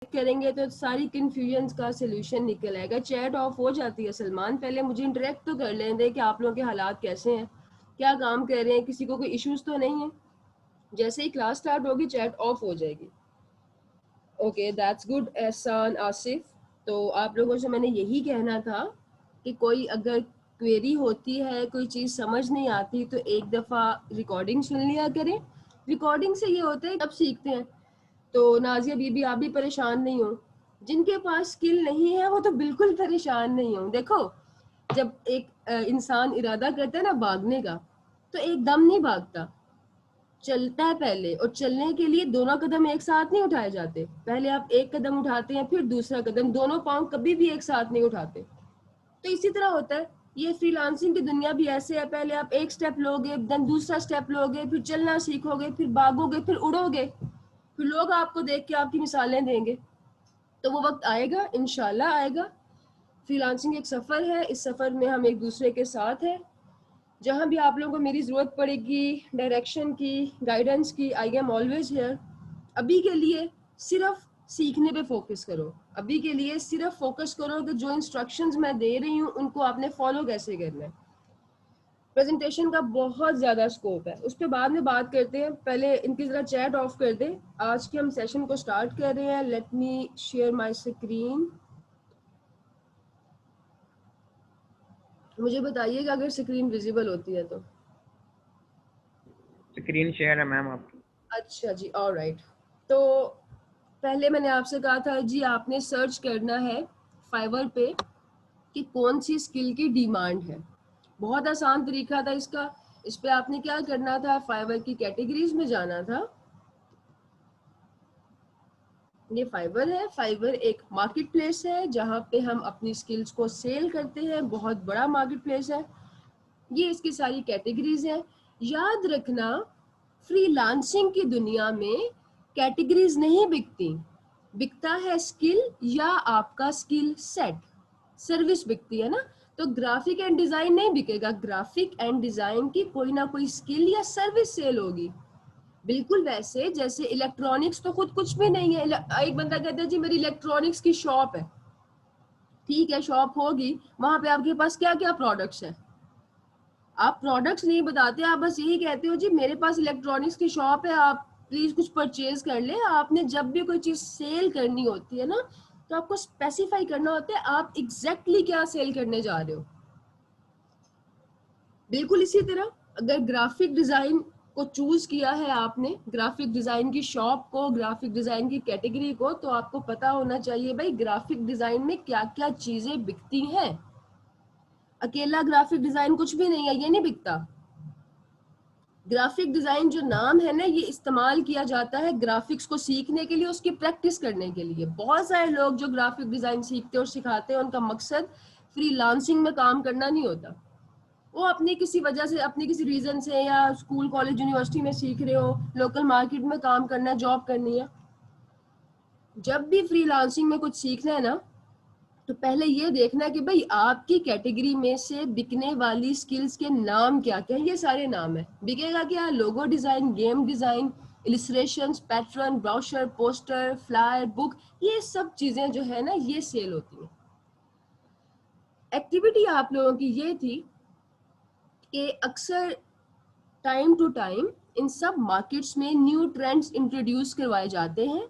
करेंगे तो सारी कंफ्यूजन का सोल्यूशन निकल आएगा। चैट ऑफ हो जाती है सलमान, पहले मुझे इंटरेक्ट तो कर लें दे कि आप लोगों के हालात कैसे हैं, क्या काम कर रहे हैं, किसी को कोई इश्यूज तो नहीं है। जैसे ही क्लास स्टार्ट होगी चैट ऑफ हो जाएगी। ओके दैट्स गुड एहसान आसिफ। तो आप लोगों से मैंने यही कहना था कि कोई अगर क्वेरी होती है, कोई चीज़ समझ नहीं आती तो एक दफ़ा रिकॉर्डिंग सुन लिया करें। रिकॉर्डिंग से ये होता है तब सीखते हैं। तो नाजिया बीबी आप भी परेशान नहीं हो, जिनके पास स्किल नहीं है वो तो बिल्कुल परेशान नहीं हो। देखो जब एक इंसान इरादा करता है ना भागने का, तो एकदम नहीं भागता, चलता है पहले, और चलने के लिए दोनों कदम एक साथ नहीं उठाए जाते। पहले आप एक कदम उठाते हैं फिर दूसरा कदम, दोनों पाँव कभी भी एक साथ नहीं उठाते। तो इसी तरह होता है ये फ्रीलांसिंग की दुनिया भी ऐसे है, पहले आप एक स्टेप लोगे, देन दूसरा स्टेप लोगे, फिर चलना सीखोगे, फिर भागोगे, फिर उड़ोगे, फिर लोग आपको देख के आपकी मिसालें देंगे। तो वो वक्त आएगा, इंशाल्लाह आएगा। फ्रीलांसिंग एक सफ़र है, इस सफ़र में हम एक दूसरे के साथ हैं। जहाँ भी आप लोगों को मेरी ज़रूरत पड़ेगी डायरेक्शन की, गाइडेंस की, आई एम ऑलवेज हियर। अभी के लिए सिर्फ सीखने पे फोकस करो, अभी के लिए सिर्फ फोकस करो कि जो इंस्ट्रक्शंस मैं दे रही हूँ उनको आपने फॉलो कैसे करना है। प्रेजेंटेशन का बहुत ज़्यादा स्कोप है, उस पर बाद में बात करते हैं। पहले इनकी ज़रा चैट ऑफ कर दें। आज के हम सेशन को स्टार्ट कर रहे हैं। Let me share my screen. मुझे बताइएगा अगर स्क्रीन विजिबल होती है तो। स्क्रीन शेयर है मैम आपकी। अच्छा जी, ऑलराइट। तो पहले मैंने आपसे कहा था जी आपने सर्च करना है फाइवर पे कि कौन सी स्किल की डिमांड है। बहुत आसान तरीका था इसका। इस पे आपने क्या करना था, फाइवर की कैटेगरीज में जाना था। ये फाइवर है। फाइवर एक मार्केट प्लेस है जहाँ पे हम अपनी स्किल्स को सेल करते हैं, बहुत बड़ा मार्केट प्लेस है। ये इसकी सारी कैटेगरीज हैं। याद रखना फ्रीलांसिंग की दुनिया में कैटेगरीज नहीं बिकती, बिकता है स्किल या आपका स्किल सेट, सर्विस बिकती है ना। तो ग्राफिक एंड डिजाइन नहीं बिकेगा, ग्राफिक एंड डिजाइन की कोई ना कोई स्किल या सर्विस सेल होगी। बिल्कुल वैसे जैसे इलेक्ट्रॉनिक्स तो खुद कुछ भी नहीं है। एक बंदा कहता है जी मेरी इलेक्ट्रॉनिक्स की शॉप है, ठीक है शॉप होगी, वहां पे आपके पास क्या क्या प्रोडक्ट्स है। आप प्रोडक्ट्स नहीं बताते, आप बस यही कहते हो जी मेरे पास इलेक्ट्रॉनिक्स की शॉप है, आप प्लीज कुछ परचेज कर ले। आपने जब भी कोई चीज सेल करनी होती है ना, तो आपको स्पेसिफाई करना होता है आप एग्जैक्टली क्या सेल करने जा रहे हो। बिल्कुल इसी तरह अगर ग्राफिक डिजाइन को चूज किया है आपने, ग्राफिक डिजाइन की शॉप को, ग्राफिक डिजाइन की कैटेगरी को, तो आपको पता होना चाहिए भाई ग्राफिक डिजाइन में क्या क्या चीजें बिकती हैं। अकेला ग्राफिक डिजाइन कुछ भी नहीं है, ये नहीं बिकता। ग्राफिक डिजाइन जो नाम है ना, ये इस्तेमाल किया जाता है ग्राफिक्स को सीखने के लिए, उसकी प्रैक्टिस करने के लिए। बहुत सारे लोग जो ग्राफिक डिजाइन सीखते और सिखाते हैं उनका मकसद फ्रीलांसिंग में काम करना नहीं होता। वो अपनी किसी वजह से, अपनी किसी रीजन से, या स्कूल कॉलेज यूनिवर्सिटी में सीख रहे हो, लोकल मार्केट में काम करना है, जॉब करनी है। जब भी फ्रीलांसिंग में कुछ सीखना है ना, तो पहले ये देखना है कि भाई आपकी कैटेगरी में से बिकने वाली स्किल्स के नाम क्या क्या है। ये सारे नाम है। बिकेगा क्या, logo design, game design, illustration, pattern, brochure, poster, flyer, book, ये सब चीजें जो है ना ये सेल होती हैं। एक्टिविटी आप लोगों की ये थी कि अक्सर टाइम टू टाइम इन सब मार्केट्स में न्यू ट्रेंड्स इंट्रोड्यूस करवाए जाते हैं।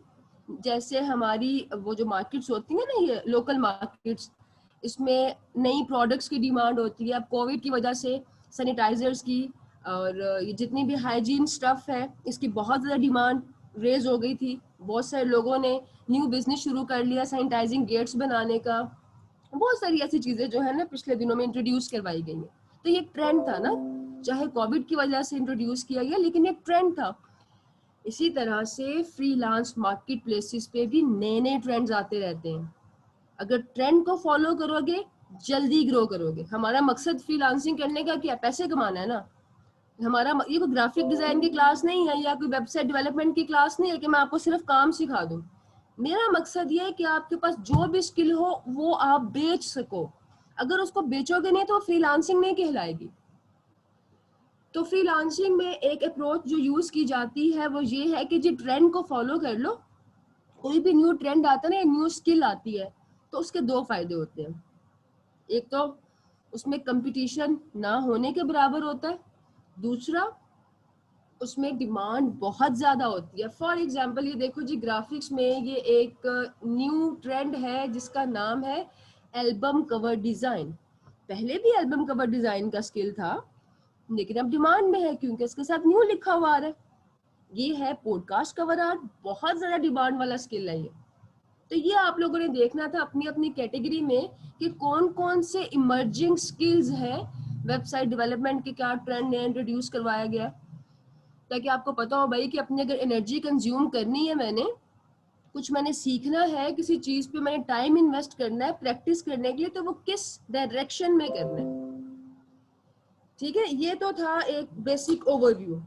जैसे हमारी वो जो मार्केट्स होती हैं ना, ये लोकल मार्केट्स, इसमें नई प्रोडक्ट्स की डिमांड होती है। अब कोविड की वजह से सैनिटाइजर्स की और ये जितनी भी हाइजीन स्टफ है इसकी बहुत ज़्यादा डिमांड रेज हो गई थी। बहुत सारे लोगों ने न्यू बिजनेस शुरू कर लिया सैनिटाइजिंग गेट्स बनाने का। बहुत सारी ऐसी चीज़ें जो है ना पिछले दिनों में इंट्रोड्यूस करवाई गई हैं। तो ये ट्रेंड था ना, चाहे कोविड की वजह से इंट्रोड्यूस किया गया, लेकिन एक ट्रेंड था। इसी तरह से फ्रीलांस मार्केट प्लेसेस पे भी नए नए ट्रेंड्स आते रहते हैं। अगर ट्रेंड को फॉलो करोगे जल्दी ग्रो करोगे। हमारा मकसद फ्रीलांसिंग करने का क्या, पैसे कमाना है ना। हमारा ये कोई ग्राफिक डिजाइन की क्लास नहीं है या कोई वेबसाइट डेवलपमेंट की क्लास नहीं है कि मैं आपको सिर्फ काम सिखा दूं। मेरा मकसद ये है कि आपके पास जो भी स्किल हो वो आप बेच सको। अगर उसको बेचोगे नहीं तो फ्रीलांसिंग नहीं कहलाएगी। तो फ्रीलांसिंग में एक अप्रोच जो यूज की जाती है वो ये है कि जी ट्रेंड को फॉलो कर लो, कोई भी न्यू ट्रेंड आता है ना, न्यू स्किल आती है, तो उसके दो फायदे होते हैं। एक तो उसमें कंपटीशन ना होने के बराबर होता है, दूसरा उसमें डिमांड बहुत ज़्यादा होती है। फॉर एग्जांपल ये देखो जी, ग्राफिक्स में ये एक न्यू ट्रेंड है जिसका नाम है एल्बम कवर डिज़ाइन। पहले भी एल्बम कवर डिज़ाइन का स्किल था, लेकिन अब डिमांड में है क्योंकि इसके साथ न्यू लिखा हुआ आ रहा है। ये है पॉडकास्ट कवर आर्ट, बहुत ज़्यादा डिमांड वाला स्किल है ये। तो ये आप लोगों ने देखना था अपनी अपनी कैटेगरी में कि कौन कौन से इमर्जिंग स्किल्स हैं, वेबसाइट डेवलपमेंट के क्या ट्रेंड है इंट्रोड्यूस करवाया गया, ताकि आपको पता हो भाई कि अपनी अगर एनर्जी कंज्यूम करनी है, मैंने सीखना है किसी चीज़ पे, मैंने टाइम इन्वेस्ट करना है प्रैक्टिस करने के लिए, तो वो किस डायरेक्शन में करना है। ठीक है, ये तो था एक बेसिक ओवरव्यू।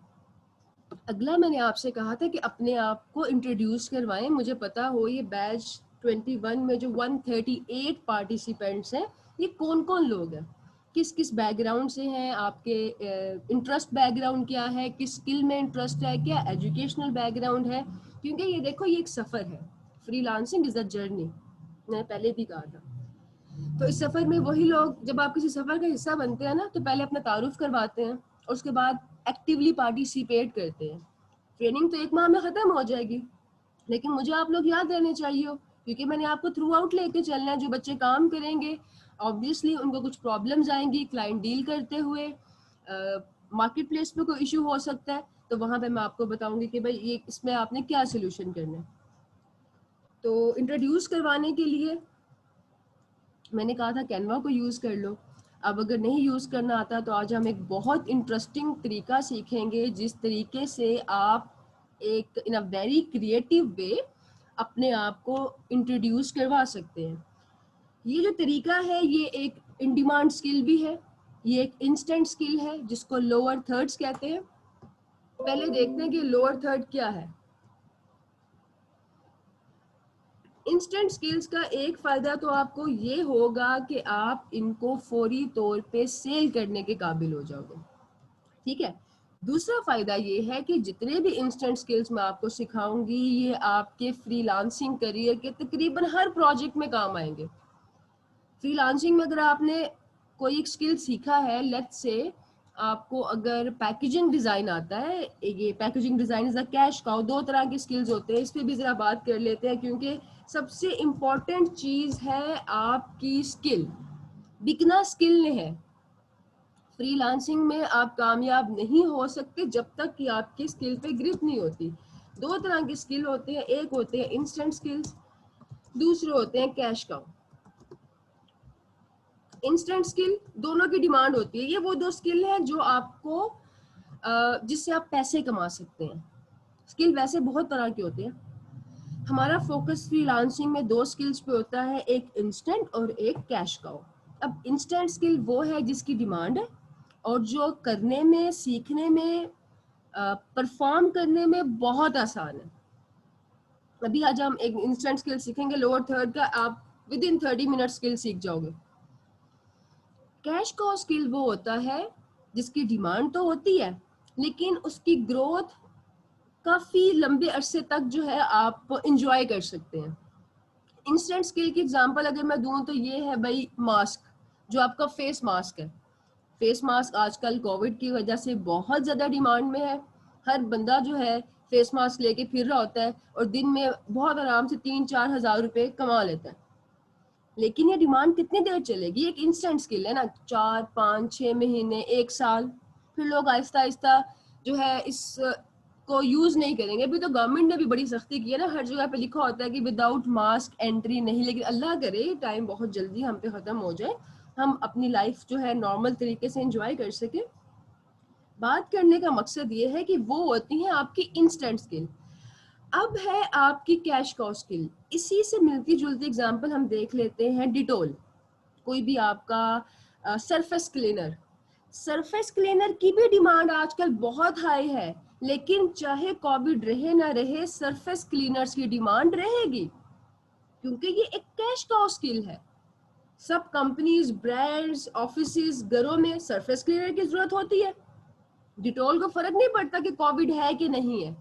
अगला मैंने आपसे कहा था कि अपने आप को इंट्रोड्यूस करवाएं, मुझे पता हो ये बैच 21 में जो 138 पार्टिसिपेंट्स हैं, ये कौन कौन लोग हैं, किस किस बैकग्राउंड से हैं, आपके इंटरेस्ट बैकग्राउंड क्या है, किस स्किल में इंटरेस्ट है, क्या एजुकेशनल बैकग्राउंड है। क्योंकि ये देखो, ये एक सफ़र है, फ्रीलांसिंग इज़ अ जर्नी, मैंने पहले भी कहा था। तो इस सफ़र में वही लोग, जब आप किसी सफ़र का हिस्सा बनते हैं ना, तो पहले अपना तारुफ करवाते हैं और उसके बाद एक्टिवली पार्टिसिपेट करते हैं। ट्रेनिंग तो 1 माह में ख़त्म हो जाएगी, लेकिन मुझे आप लोग याद रहने चाहिए हो, क्योंकि मैंने आपको थ्रू आउट लेके चलना है। जो बच्चे काम करेंगे ऑब्वियसली उनको कुछ प्रॉब्लम्स आएंगी क्लाइंट डील करते हुए, मार्केट प्लेस पे कोई इशू हो सकता है, तो वहाँ पे मैं आपको बताऊंगी कि भाई ये इसमें आपने क्या सोल्यूशन करना है। तो इंट्रोड्यूस करवाने के लिए मैंने कहा था कैनवा को यूज़ कर लो। अब अगर नहीं यूज़ करना आता तो आज हम एक बहुत इंटरेस्टिंग तरीका सीखेंगे, जिस तरीके से आप एक इन अ वेरी क्रिएटिव वे अपने आप को इंट्रोड्यूस करवा सकते हैं। ये जो तरीका है ये एक इन डिमांड स्किल भी है, ये एक इंस्टेंट स्किल है जिसको लोअर थर्ड्स कहते हैं। पहले देखते हैं कि लोअर थर्ड क्या है। इंस्टेंट स्किल्स का एक फ़ायदा तो आपको ये होगा कि आप इनको फौरी तौर पे सेल करने के काबिल हो जाओगे। ठीक है, दूसरा फ़ायदा ये है कि जितने भी इंस्टेंट स्किल्स मैं आपको सिखाऊंगी ये आपके फ्रीलांसिंग करियर के तकरीबन हर प्रोजेक्ट में काम आएंगे। फ्रीलांसिंग में अगर आपने कोई एक स्किल सीखा है, लेट्स से आपको अगर पैकेजिंग डिज़ाइन आता है, ये packaging design is a cash cow, दो तरह के स्किल्स होते हैं, इस पर भी ज़रा बात कर लेते हैं, क्योंकि सबसे इम्पॉर्टेंट चीज़ है आपकी स्किल। बिकना स्किल ने है। फ्रीलांसिंग में आप कामयाब नहीं हो सकते जब तक कि आपकी स्किल पे ग्रिप नहीं होती। दो तरह के स्किल होते हैं, एक होते हैं इंस्टेंट स्किल्स, दूसरे होते हैं कैश काउ। इंस्टेंट स्किल दोनों की डिमांड होती है, ये वो दो स्किल हैं जो आपको जिससे आप पैसे कमा सकते हैं। स्किल वैसे बहुत तरह के होते हैं, हमारा फोकस फ्रीलांसिंग में दो स्किल्स पे होता है, एक इंस्टेंट और एक कैश काउ। अब इंस्टेंट स्किल वो है जिसकी डिमांड है और जो करने में, सीखने में, परफॉर्म करने में बहुत आसान है। अभी आज हम एक इंस्टेंट स्किल सीखेंगे लोअर थर्ड का, आप विद इन 30 मिनट स्किल सीख जाओगे। कैश काउ स्किल वो होता है जिसकी डिमांड तो होती है, लेकिन उसकी ग्रोथ काफ़ी लंबे अरसे तक जो है आप इंजॉय कर सकते हैं। इंस्टेंट स्किल की एग्जांपल अगर मैं दूं तो ये है भाई मास्क, जो आपका फेस मास्क है। फेस मास्क आजकल कोविड की वजह से बहुत ज़्यादा डिमांड में है। हर बंदा जो है फेस मास्क लेके फिर रहा होता है और दिन में बहुत आराम से 3-4 हज़ार रुपये कमा लेता है। लेकिन ये डिमांड कितनी देर चलेगी? एक इंस्टेंट स्किल है ना, 4-5-6 महीने, 1 साल, फिर लोग आहिस्ता आहिस्ता जो है इस को यूज़ नहीं करेंगे। अभी तो गवर्नमेंट ने भी बड़ी सख्ती की है ना, हर जगह पे लिखा होता है कि विदाउट मास्क एंट्री नहीं, लेकिन अल्लाह करे टाइम बहुत जल्दी हम पे ख़त्म हो जाए, हम अपनी लाइफ जो है नॉर्मल तरीके से एंजॉय कर सकें। बात करने का मकसद ये है कि वो होती हैं आपकी इंस्टेंट स्किल। अब है आपकी कैश काउ स्किल। इसी से मिलती जुलती एग्जांपल हम देख लेते हैं डिटोल। कोई भी आपका सरफेस क्लीनर, सरफेस क्लीनर की भी डिमांड आजकल बहुत हाई है, लेकिन चाहे कोविड रहे ना रहे सरफेस क्लीनर्स की डिमांड रहेगी, क्योंकि ये एक कैश काउ स्किल है। सब कंपनीज, ब्रांड्स, ऑफिसेज, घरों में सरफेस क्लीनर की जरूरत होती है। डिटोल को फर्क नहीं पड़ता कि कोविड है कि नहीं है।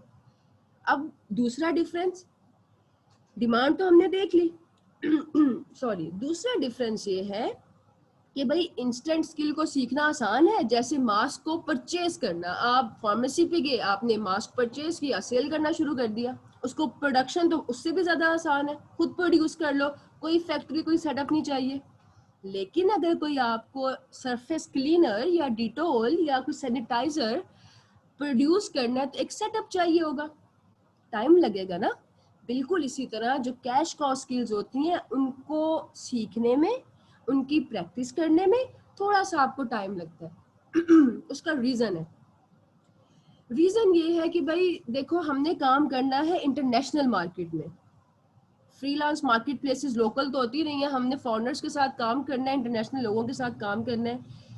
अब दूसरा डिफरेंस, डिमांड तो हमने देख ली। सॉरी, दूसरा डिफरेंस ये है कि भाई इंस्टेंट स्किल को सीखना आसान है, जैसे मास्क को परचेज करना। आप फार्मेसी पे गए, आपने मास्क परचेज किया, सेल करना शुरू कर दिया, उसको प्रोडक्शन तो उससे भी ज्यादा आसान है, खुद प्रोड्यूस कर लो, कोई फैक्ट्री कोई सेटअप नहीं चाहिए। लेकिन अगर कोई आपको सरफेस क्लीनर या डिटोल या कोई सैनिटाइजर प्रोड्यूस करना है तो एक सेटअप चाहिए होगा, टाइम लगेगा ना। बिल्कुल इसी तरह जो कैश कॉ स्किल्स होती हैं उनको सीखने में, उनकी प्रैक्टिस करने में थोड़ा सा आपको टाइम लगता है। उसका रीजन है, रीजन ये है कि भाई देखो, हमने काम करना है इंटरनेशनल मार्केट में। फ्रीलांस मार्केट प्लेसेस लोकल तो होती नहीं है, हमने फॉरेनर्स के साथ काम करना है, इंटरनेशनल लोगों के साथ काम करना है।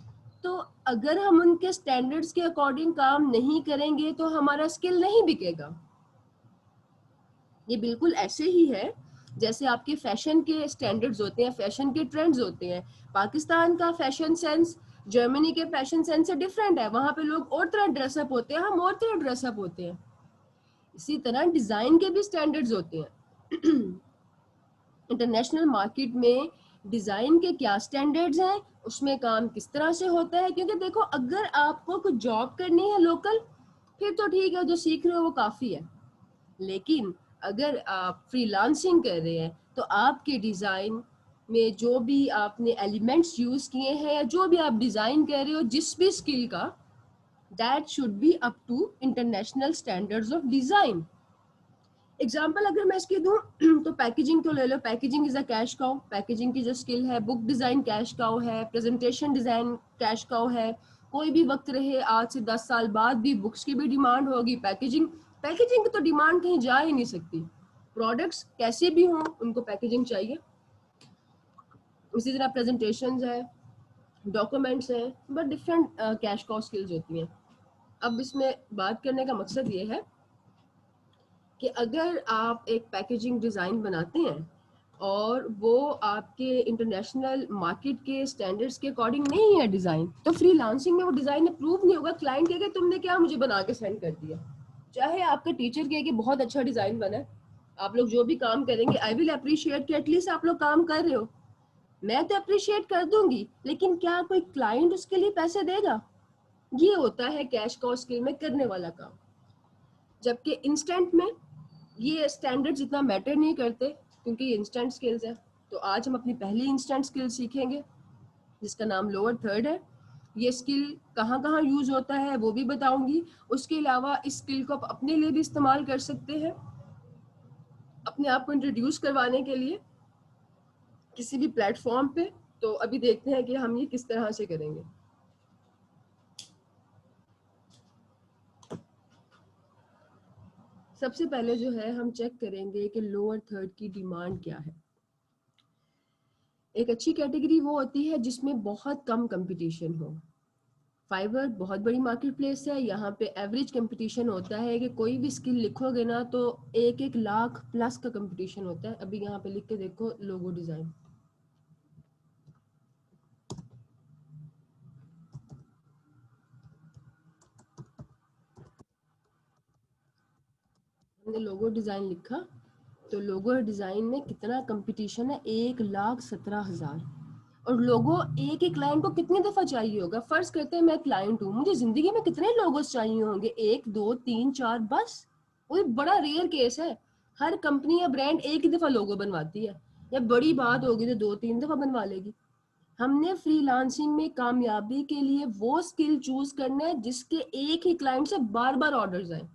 तो अगर हम उनके स्टैंडर्ड्स के अकॉर्डिंग काम नहीं करेंगे तो हमारा स्किल नहीं बिकेगा। ये बिल्कुल ऐसे ही है जैसे आपके फैशन के स्टैंडर्ड्स होते हैं, फैशन के ट्रेंड्स होते हैं। पाकिस्तान का फैशन सेंस जर्मनी के फैशन सेंस से डिफरेंट है, वहां पे लोग और तरह ड्रेसअप होते हैं, हम और तरह ड्रेसअप होते हैं। इसी तरह डिजाइन के भी स्टैंडर्ड्स होते हैं। इंटरनेशनल मार्केट में डिजाइन के क्या स्टैंडर्ड्स हैं, उसमें काम किस तरह से होता है। क्योंकि देखो, अगर आपको कुछ जॉब करनी है लोकल, फिर तो ठीक है, जो सीख रहे हो वो काफी है। लेकिन अगर आप फ्रीलांसिंग कर रहे हैं तो आपके डिजाइन में जो भी आपने एलिमेंट्स यूज किए हैं या जो भी आप डिजाइन कर रहे हो जिस भी स्किल का, that should be up to international standards of design. Example अगर मैं इसकी दूं तो पैकेजिंग को ले लो, packaging is a cash cow. Packaging की जो स्किल है, बुक डिजाइन कैश काउ है, प्रेजेंटेशन डिजाइन कैश काउ है। कोई भी वक्त रहे, आज से 10 साल बाद भी बुक्स की भी डिमांड होगी, पैकेजिंग, पैकेजिंग की तो डिमांड कहीं जा ही नहीं सकती। प्रोडक्ट्स कैसे भी हों, उनको पैकेजिंग चाहिए। इसी तरह प्रेजेंटेशंस है, डॉक्यूमेंट्स हैं, but different cash cow skills होती हैं। अब इसमें बात करने का मकसद ये है कि अगर आप एक पैकेजिंग डिज़ाइन बनाते हैं और वो आपके इंटरनेशनल मार्केट के स्टैंडर्ड्स के अकॉर्डिंग नहीं है डिज़ाइन, तो फ्रीलांसिंग में वो डिज़ाइन अप्रूव नहीं होगा। क्लाइंट कहेगा तुमने क्या मुझे बना के सेंड कर दिया। चाहे आपका टीचर कहे कि बहुत अच्छा डिज़ाइन बना है, आप लोग जो भी काम करेंगे आई विल अप्रिशिएट कि एटलीस्ट आप लोग काम कर रहे हो, मैं तो अप्रिशिएट कर दूंगी, लेकिन क्या कोई क्लाइंट उसके लिए पैसे देगा? ये होता है कैश काउ स्किल में करने वाला काम। जबकि इंस्टेंट में ये स्टैंडर्ड्स इतना मैटर नहीं करते, क्योंकि ये इंस्टेंट स्किल्स है। तो आज हम अपनी पहली इंस्टेंट स्किल सीखेंगे जिसका नाम लोअर थर्ड है। ये स्किल कहाँ कहाँ यूज होता है वो भी बताऊंगी। उसके अलावा इस स्किल को आप अपने लिए भी इस्तेमाल कर सकते हैं, अपने आप को इंट्रोड्यूस करवाने के लिए किसी भी प्लेटफॉर्म पे। तो अभी देखते हैं कि हम ये किस तरह से करेंगे। सबसे पहले जो है हम चेक करेंगे कि लोअर थर्ड की डिमांड क्या है। एक अच्छी कैटेगरी वो होती है जिसमें बहुत कम कंपटीशन हो। फाइवर बहुत बड़ी मार्केट प्लेस है, यहाँ पे एवरेज कंपटीशन होता है कि कोई भी स्किल लिखोगे ना तो 1-1 लाख प्लस का कंपटीशन होता है। अभी यहाँ पे लिख के देखो, लोगो डिजाइन, हमने लोगो डिजाइन लिखा तो लोगो डिजाइन में कितना कंपटीशन है, 1,17,000। और लोगो एक एक क्लाइंट को कितनी दफा चाहिए होगा? फर्ज करते हैं मैं क्लाइंट हूँ, मुझे जिंदगी में कितने लोगोस चाहिए होंगे? 1, 2, 3, 4 बस। वो बड़ा रेयर केस है, हर कंपनी या ब्रांड एक ही दफा लोगो बनवाती है, या बड़ी बात होगी तो 2-3 दफा बनवा लेगी। हमने फ्रीलांसिंग में कामयाबी के लिए वो स्किल चूज करना है जिसके एक ही क्लाइंट से बार बार ऑर्डर्स आए,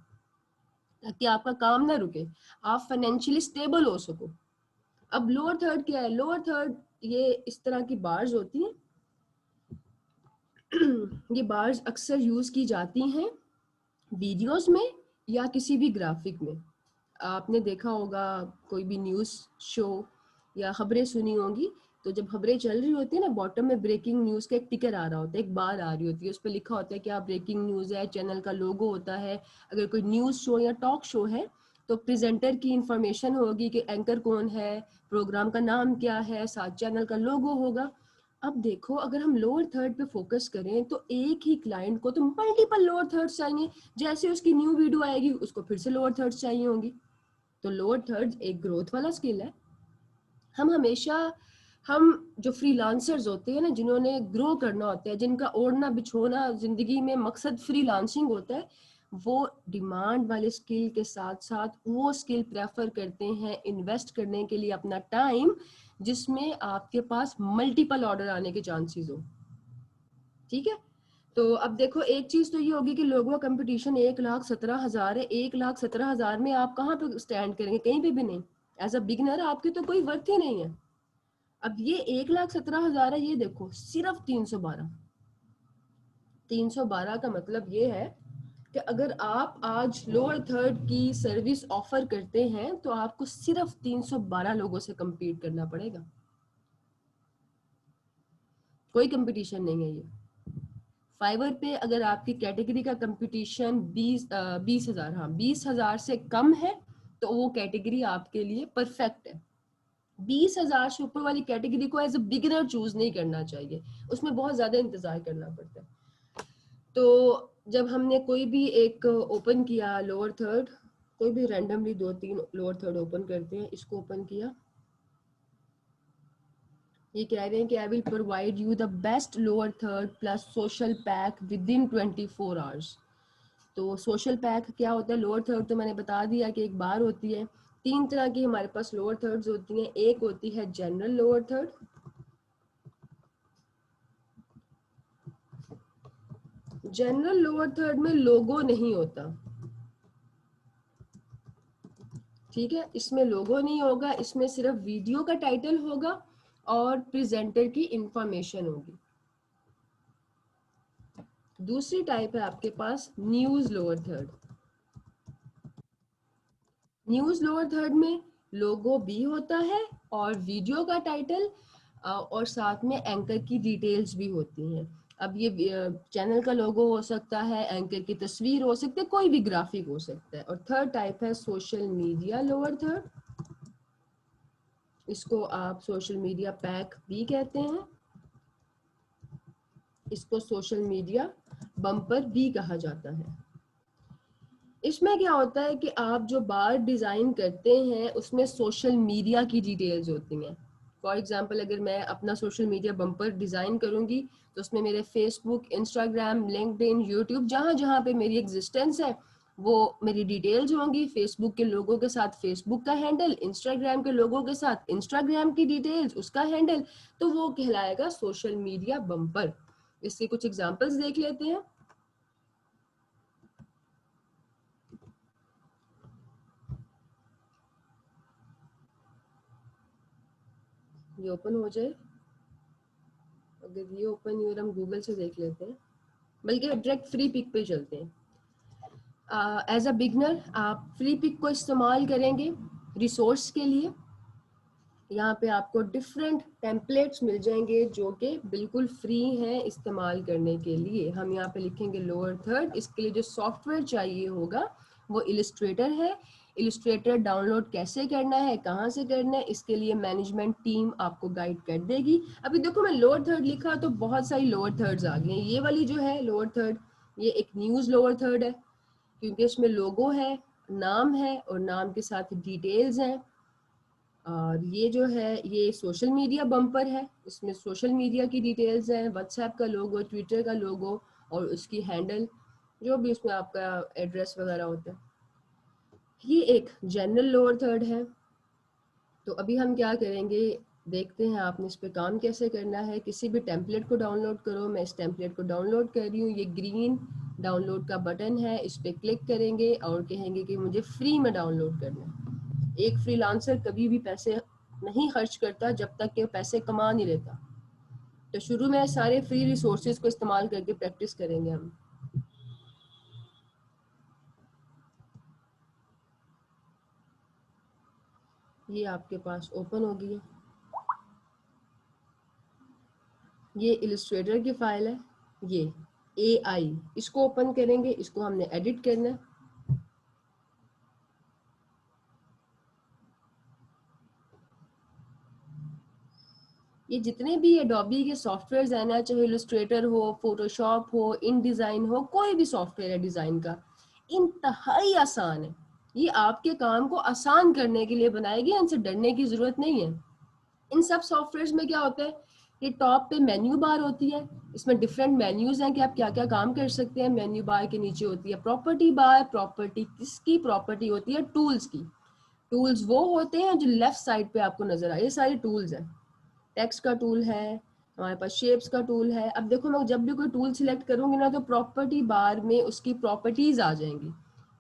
ताकि आपका काम ना रुके, आप फाइनेंशियली स्टेबल हो सको। अब लोअर थर्ड क्या है? लोअर थर्ड ये इस तरह की बार्स होती हैं। ये बार्स अक्सर यूज की जाती हैं वीडियोस में या किसी भी ग्राफिक में। आपने देखा होगा कोई भी न्यूज़ शो या खबरें सुनी होंगी, तो जब खबरें चल रही होती है ना, बॉटम में ब्रेकिंग न्यूज़ का एक टिकर आ रहा होता है, एक बार आ रही होती है, उस पर लिखा होता है क्या ब्रेकिंग न्यूज़ है, चैनल का लोगो होता है। अगर कोई न्यूज़ शो या टॉक शो है तो प्रेजेंटर की इंफॉर्मेशन होगी कि एंकर कौन है, प्रोग्राम का नाम क्या है, साथ चैनल का लोगो होगा। अब देखो, अगर हम लोअर थर्ड पे फोकस करें तो एक ही क्लाइंट को तो मल्टीपल लोअर थर्ड्स चाहिए। जैसे उसकी न्यू वीडियो आएगी उसको फिर से लोअर थर्ड्स चाहिए होंगी। तो लोअर थर्ड एक ग्रोथ वाला स्किल है। हम जो फ्रीलांसर्स होते हैं ना, जिन्होंने ग्रो करना होता है, जिनका ओढ़ना बिछोना जिंदगी में मकसद फ्रीलांसिंग होता है, वो डिमांड वाले स्किल के साथ साथ वो स्किल प्रेफर करते हैं इन्वेस्ट करने के लिए अपना टाइम, जिसमें आपके पास मल्टीपल ऑर्डर आने के चांसेस हो। ठीक है, तो अब देखो एक चीज तो ये होगी कि लोगों का कंपटीशन 1,17,000 है। 1,17,000 में आप कहाँ पे स्टैंड करेंगे? कहीं पे भी नहीं। एज अ बिगनर आपकी तो कोई वर्थ ही नहीं है। अब ये 1,17,000 है, ये देखो सिर्फ 312 का मतलब ये है कि अगर आप आज लोअर थर्ड की सर्विस ऑफर करते हैं तो आपको सिर्फ 312 लोगों से compete करना पड़ेगा। कोई कंपटीशन नहीं है ये। फाइवर पे अगर आपकी कैटेगरी का कंपटीशन 20,000, हाँ 20,000 से कम है तो वो कैटेगरी आपके लिए परफेक्ट है। 20,000 से ऊपर वाली कैटेगरी को एज अ बिगिनर चूज नहीं करना चाहिए, उसमें बहुत ज्यादा इंतजार करना पड़ता है। तो जब हमने कोई भी एक ओपन किया लोअर थर्ड, कोई भी रैंडमली 2-3 लोअर थर्ड ओपन करते हैं, इसको ओपन किया, ये कह रहे हैं कि I will provide you the best lower third plus social pack with in 24 hours. तो सोशल पैक क्या होता है? लोअर थर्ड तो मैंने बता दिया कि एक बार होती है। 3 तरह की हमारे पास लोअर थर्ड्स होती हैं। एक होती है general lower third, general lower third में लोगो नहीं होता। ठीक है, इसमें लोगो नहीं होगा, इसमें सिर्फ वीडियो का टाइटल होगा और प्रेजेंटर की इंफॉर्मेशन होगी। दूसरी टाइप है आपके पास news lower third. News lower third में लोगो भी होता है और वीडियो का टाइटल और साथ में एंकर की डिटेल्स भी होती हैं। अब ये चैनल का लोगो हो सकता है, एंकर की तस्वीर हो सकती है, कोई भी ग्राफिक हो सकता है। और थर्ड टाइप है सोशल मीडिया लोअर थर्ड, इसको आप सोशल मीडिया पैक भी कहते हैं, इसको सोशल मीडिया बम्पर भी कहा जाता है। इसमें क्या होता है कि आप जो बार डिज़ाइन करते हैं उसमें सोशल मीडिया की डिटेल्स होती हैं। फॉर एग्जांपल अगर मैं अपना सोशल मीडिया बम्पर डिज़ाइन करूंगी तो उसमें मेरे फेसबुक, इंस्टाग्राम, लिंक्डइन, यूट्यूब, जहाँ जहाँ पे मेरी एग्जिस्टेंस है वो मेरी डिटेल्स होंगी। फेसबुक के लोगों के साथ फेसबुक का हैंडल, इंस्टाग्राम के लोगों के साथ इंस्टाग्राम की डिटेल्स, उसका हैंडल, तो वो कहलाएगा सोशल मीडिया बम्पर। इसके कुछ एग्जांपल्स देख लेते हैं। ये ओपन हो जाए, अगर ये ओपन हुई और हम गूगल से देख लेते हैं, बल्कि डायरेक्ट फ्री पिक पे चलते हैं। एज अ बिगनर आप फ्री पिक को इस्तेमाल करेंगे रिसोर्स के लिए। यहाँ पे आपको डिफरेंट टेम्पलेट्स मिल जाएंगे जो कि बिल्कुल फ्री हैं इस्तेमाल करने के लिए। हम यहाँ पे लिखेंगे लोअर थर्ड। इसके लिए जो सॉफ्टवेयर चाहिए होगा वो इलस्ट्रेटर है। इलस्ट्रेटर डाउनलोड कैसे करना है, कहाँ से करना है, इसके लिए मैनेजमेंट टीम आपको गाइड कर देगी। अभी देखो मैं लोअर थर्ड लिखा तो बहुत सारी लोअर थर्ड्स आ गई हैं। ये वाली जो है लोअर थर्ड, ये एक न्यूज़ लोअर थर्ड है क्योंकि इसमें लोगो है, नाम है और नाम के साथ डिटेल्स हैं। और ये जो है ये सोशल मीडिया बम्पर है, इसमें सोशल मीडिया की डिटेल्स हैं, व्हाट्सएप का लोगो, ट्विटर का लोगो और उसकी हैंडल, जो भी उसमें आपका एड्रेस वगैरह होता है। ये एक जनरल लोअर थर्ड है। तो अभी हम क्या करेंगे, देखते हैं आपने इस पे काम कैसे करना है। किसी भी टेम्पलेट को डाउनलोड करो, मैं इस टेम्पलेट को डाउनलोड कर रही हूँ। ये ग्रीन डाउनलोड का बटन है, इस पे क्लिक करेंगे और कहेंगे कि मुझे फ्री में डाउनलोड करना है। एक फ्रीलांसर कभी भी पैसे नहीं खर्च करता जब तक कि पैसे कमा नहीं लेता। तो शुरू में सारे फ्री रिसोर्सेज को इस्तेमाल करके प्रैक्टिस करेंगे हम। ये आपके पास ओपन हो गई है, ये इलस्ट्रेटर की फाइल है। ये AI, इसको ओपन करेंगे, इसको हमने एडिट करना है। ये जितने भी एडोबी के सॉफ्टवेयर हैं ना, चाहे इलस्ट्रेटर हो, फोटोशॉप हो, इन डिज़ाइन हो, कोई भी सॉफ्टवेयर है डिज़ाइन का, इंतहाई आसान है। ये आपके काम को आसान करने के लिए बनाई गई, इनसे डरने की जरूरत नहीं है। इन सब सॉफ्टवेयर्स में क्या होता है, ये टॉप पे मेन्यू बार होती है, इसमें डिफरेंट मेन्यूज हैं कि आप क्या क्या काम कर सकते हैं। मेन्यू बार के नीचे होती है प्रॉपर्टी बार। प्रॉपर्टी किसकी प्रॉपर्टी होती है? टूल्स की। टूल्स वो होते हैं जो लेफ्ट साइड पे आपको नजर आए, ये सारे टूल्स हैं। टेक्स्ट का टूल है, हमारे पास शेप्स का टूल है। अब देखो मैं जब भी कोई टूल सिलेक्ट करूंगी ना तो प्रॉपर्टी बार में उसकी प्रॉपर्टीज आ जाएंगी।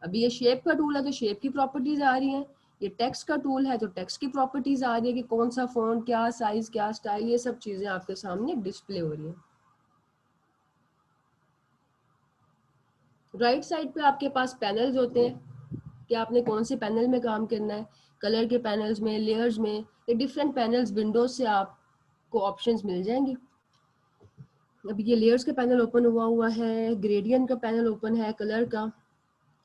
अभी ये शेप का टूल है तो शेप की प्रॉपर्टीज आ रही हैं, ये टेक्स्ट का टूल है तो टेक्स्ट की प्रॉपर्टीज आ रही है कि कौन सा फोन, क्या साइज, क्या स्टाइल, ये सब चीजें आपके सामने डिस्प्ले हो रही है। राइट साइड पे आपके पास पैनल्स होते हैं कि आपने कौन से पैनल में काम करना है। कलर के पैनल्स में, लेयर्स में, ये डिफरेंट पैनल्स विंडोज से आपको ऑप्शंस मिल जाएंगी। अब ये लेयर्स का पैनल ओपन हुआ है, ग्रेडियंट का पैनल ओपन है, कलर का,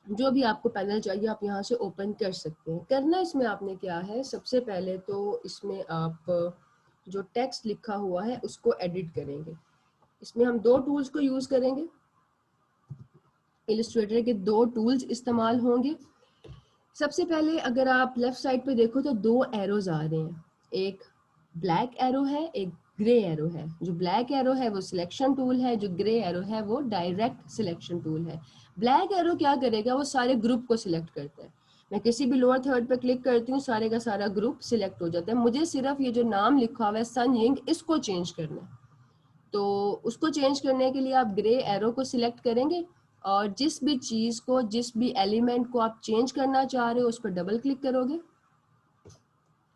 जो भी आपको पैनल चाहिए आप यहाँ से ओपन कर सकते हैं। करना इसमें आपने क्या है, सबसे पहले तो इसमें आप जो टेक्स्ट लिखा हुआ है उसको एडिट करेंगे। इसमें हम दो टूल्स को यूज करेंगे, इलस्ट्रेटर के दो टूल्स इस्तेमाल होंगे। सबसे पहले अगर आप लेफ्ट साइड पे देखो तो दो एरोज आ रहे हैं, एक ब्लैक एरो है, एक ग्रे एरो है। जो ब्लैक एरो है वो सिलेक्शन टूल है, जो ग्रे एरो है वो डायरेक्ट सिलेक्शन टूल है। ब्लैक एरो क्या करेगा, वो सारे ग्रुप को सिलेक्ट करता है। मैं किसी भी लोअर थर्ड पे क्लिक करती हूँ, सारे का सारा ग्रुप सिलेक्ट हो जाता है। मुझे सिर्फ ये जो नाम लिखा हुआ है सन यिंग, इसको चेंज करना है। तो उसको चेंज करने के लिए आप ग्रे एरो को सिलेक्ट करेंगे और जिस भी चीज को, जिस भी एलिमेंट को आप चेंज करना चाह रहे हो उस पर डबल क्लिक करोगे।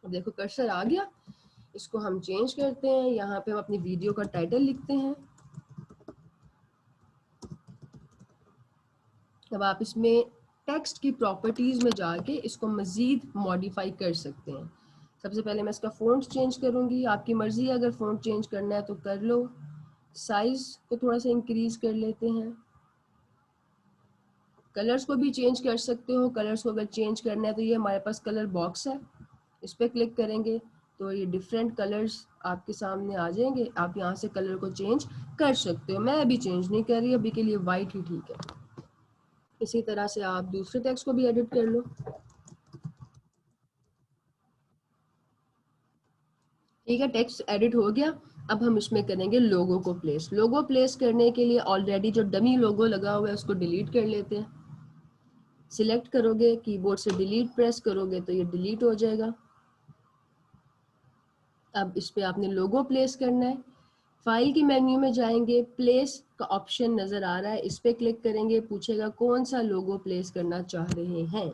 अब देखो कर्सर आ गया, इसको हम चेंज करते हैं। यहाँ पे हम अपनी वीडियो का टाइटल लिखते हैं। अब आप इसमें टेक्स्ट की प्रॉपर्टीज में जाके इसको मजीद मॉडिफाई कर सकते हैं। सबसे पहले मैं इसका फ़ॉन्ट चेंज करूंगी, आपकी मर्जी है अगर फ़ॉन्ट चेंज करना है तो कर लो। साइज को थोड़ा सा इंक्रीज कर लेते हैं। कलर्स को भी चेंज कर सकते हो, कलर्स को अगर चेंज करना है तो ये हमारे पास कलर बॉक्स है, इस पर क्लिक करेंगे तो ये डिफरेंट कलर्स आपके सामने आ जाएंगे। आप यहाँ से कलर को चेंज कर सकते हो। मैं अभी चेंज नहीं कर रही, अभी के लिए वाइट ही ठीक है। इसी तरह से आप दूसरे टेक्स्ट को भी एडिट कर लो। ठीक है, टेक्स्ट एडिट हो गया। अब हम इसमें करेंगे लोगो को प्लेस। लोगो प्लेस करने के लिए ऑलरेडी जो डमी लोगो लगा हुआ है उसको डिलीट कर लेते हैं। सिलेक्ट करोगे, कीबोर्ड से डिलीट प्रेस करोगे तो ये डिलीट हो जाएगा। अब इस पे आपने लोगो प्लेस करना है। फाइल की मेन्यू में जाएंगे, प्लेस का ऑप्शन नजर आ रहा है, इस पे क्लिक करेंगे, पूछेगा कौन सा लोगो प्लेस करना चाह रहे हैं।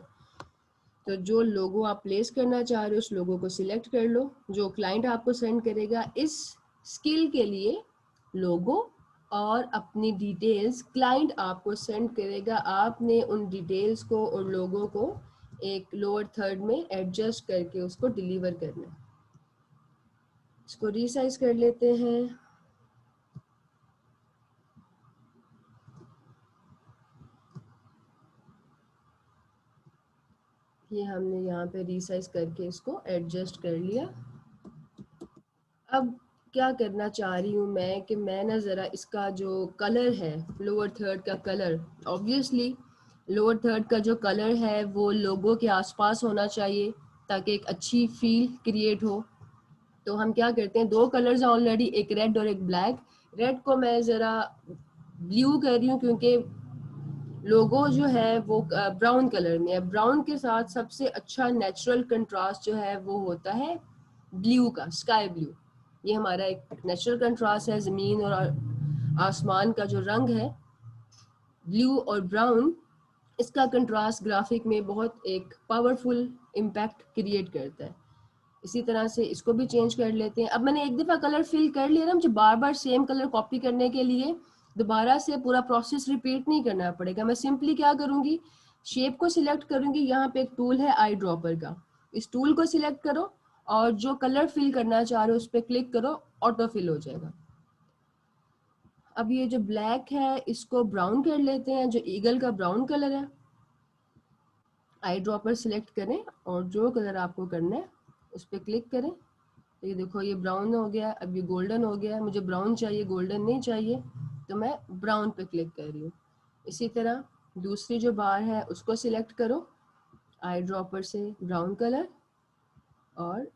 तो जो लोगो आप प्लेस करना चाह रहे हो उस लोगो को सिलेक्ट कर लो। जो क्लाइंट आपको सेंड करेगा इस स्किल के लिए लोगो और अपनी डिटेल्स क्लाइंट आपको सेंड करेगा। आपने उन डिटेल्स को और लोगो को एक लोअर थर्ड में एडजस्ट करके उसको डिलीवर करना है। इसको रीसाइज कर लेते हैं। ये हमने यहाँ पे रीसाइज करके इसको एडजस्ट कर लिया। अब क्या करना चाह रही हूँ मैं कि मैं ना ज़रा इसका जो कलर है, लोअर थर्ड का कलर, ऑब्वियसली लोअर थर्ड का जो कलर है वो लोगों के आसपास होना चाहिए ताकि एक अच्छी फील क्रिएट हो। तो हम क्या करते हैं, दो कलर्स हैं ऑलरेडी, एक रेड और एक ब्लैक। रेड को मैं ज़रा ब्लू कर रही हूँ क्योंकि लोगो जो है वो ब्राउन कलर में है। ब्राउन के साथ सबसे अच्छा नेचुरल कंट्रास्ट जो है वो होता है ब्लू का, स्काई ब्लू। ये हमारा एक नेचुरल कंट्रास्ट है, ज़मीन और आसमान का जो रंग है ब्लू और ब्राउन, इसका कंट्रास्ट ग्राफिक में बहुत एक पावरफुल इम्पैक्ट क्रिएट करता है। इसी तरह से इसको भी चेंज कर लेते हैं। अब मैंने एक दफ़ा कलर फिल कर लिया ना, मुझे बार बार सेम कलर कॉपी करने के लिए दोबारा से पूरा प्रोसेस रिपीट नहीं करना पड़ेगा। मैं सिंपली क्या करूँगी, शेप को सिलेक्ट करूँगी, यहाँ पे एक टूल है आई ड्रॉपर का, इस टूल को सिलेक्ट करो और जो कलर फिल करना चाह रहे हो उस पर क्लिक करो, ऑटो फिल हो जाएगा। अब ये जो ब्लैक है इसको ब्राउन कर लेते हैं, जो ईगल का ब्राउन कलर है। आई ड्रॉपर सिलेक्ट करें और जो कलर आपको करना है उस पर क्लिक करें। तो ये देखो ये ब्राउन हो गया, अब ये गोल्डन हो गया। मुझे ब्राउन चाहिए, गोल्डन नहीं चाहिए, तो मैं ब्राउन पे क्लिक कर रही हूँ। इसी तरह दूसरी जो बार है उसको सिलेक्ट करो आई ड्रॉपर से ब्राउन कलर, और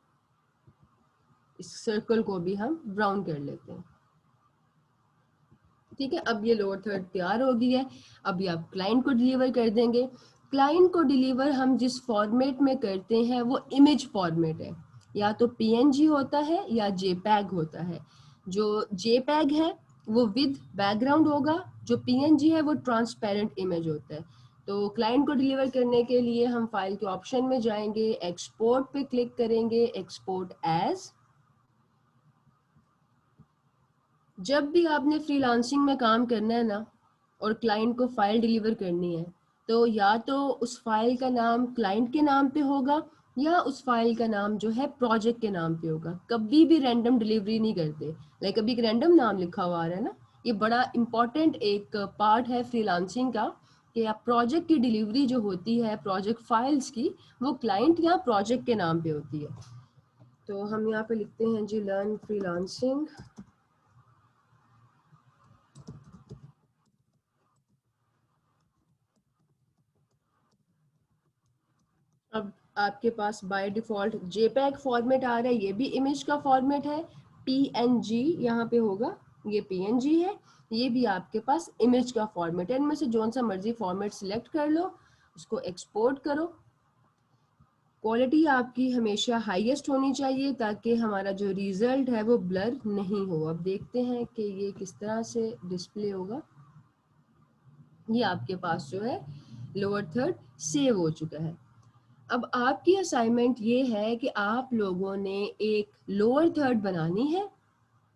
इस सर्कल को भी हम ब्राउन कर लेते हैं। ठीक है, अब ये लोअर थर्ड तैयार हो गई है। अभी आप क्लाइंट को डिलीवर कर देंगे। क्लाइंट को डिलीवर हम जिस फॉर्मेट में करते हैं वो इमेज फॉर्मेट है, या तो पीएनजी होता है या जेपैग होता है। जो जेपैग है वो विद बैकग्राउंड होगा, जो पीएनजी है वो ट्रांसपेरेंट इमेज होता है। तो क्लाइंट को डिलीवर करने के लिए हम फाइल के ऑप्शन में जाएंगे, एक्सपोर्ट पे क्लिक करेंगे, एक्सपोर्ट एज। जब भी आपने फ्रीलांसिंग में काम करना है ना और क्लाइंट को फाइल डिलीवर करनी है, तो या तो उस फाइल का नाम क्लाइंट के नाम पे होगा या उस फाइल का नाम जो है प्रोजेक्ट के नाम पे होगा। कभी भी रैंडम डिलीवरी नहीं करते, लाइक अभी एक रैंडम नाम लिखा हुआ आ रहा है ना, ये बड़ा इंपॉर्टेंट एक पार्ट है फ्रीलांसिंग का, कि आप प्रोजेक्ट की डिलीवरी जो होती है प्रोजेक्ट फाइल्स की, वो क्लाइंट या प्रोजेक्ट के नाम पे होती है। तो हम यहाँ पे लिखते हैं जी लर्न फ्रीलांसिंग। अब आपके पास बाय डिफॉल्ट जेपैग फॉर्मेट आ रहा है, ये भी इमेज का फॉर्मेट है। पीएनजी यहाँ पे होगा, ये पीएनजी है, ये भी आपके पास इमेज का फॉर्मेट है। इनमें से जो सा मर्जी फॉर्मेट सिलेक्ट कर लो, उसको एक्सपोर्ट करो। क्वालिटी आपकी हमेशा हाईएस्ट होनी चाहिए ताकि हमारा जो रिजल्ट है वो ब्लर नहीं हो। अब देखते हैं कि ये किस तरह से डिस्प्ले होगा। ये आपके पास जो है लोअर थर्ड सेव हो चुका है। अब आपकी असाइनमेंट ये है कि आप लोगों ने एक लोअर थर्ड बनानी है,